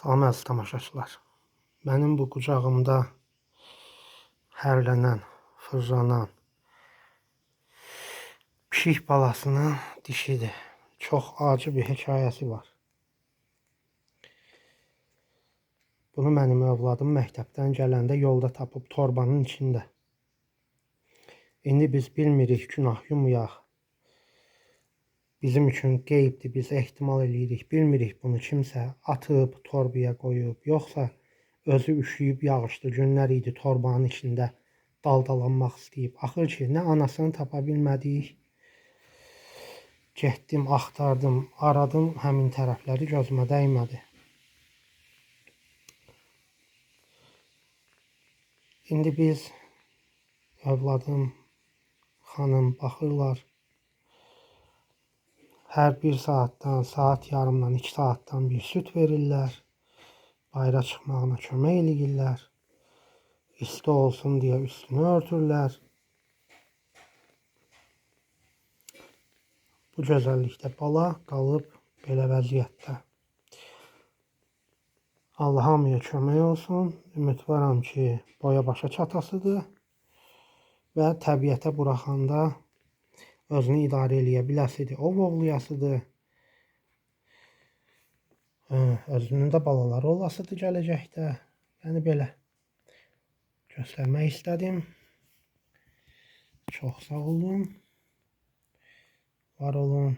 Salam əziz tamaşaçılar. Mənim bu qucağımda hərlənən, fırlanan pişik balasının dişidir. Çox acı bir hekayəsi var. Bunu mənim övladım məktəbdən gələndə yolda tapıb torbanın içində. İndi biz bilmirik, günah yumayaq. Bizim üçün qeybdir, biz ehtimal eləyirik. Bilmirik bunu kimsə atıb, torbaya qoyub, yoxsa özü üşüyüb, yağışlı günlər idi, torbanın içində daldalanmaq istəyib. Axır ki, nə anasını tapa bilmədik. Getdim, axtardım, aradım, həmin tərəfləri gözümə dəymədi. İndi biz, övladım, xanım baxırlar. Hər bir saatdan, saat yarımdan, 2 saatdan bir süt verirlər. Bayıra çıxmağına kömək eləyirlər. İsti olsun deyə üstünü örtürlər. Bu gözəllikdə bala qalıb belə vəziyyətdə. Allah hamıya kömək olsun. Ümidvaram ki, boya başa çatasıdır və təbiətə buraxanda özünü idarə eləyə biləsidir, ov ovlayasıdır. Özünün də balaları olasıdır gələcəkdə. Yəni belə göstərmək istədim. Çox sağ olun, var olun.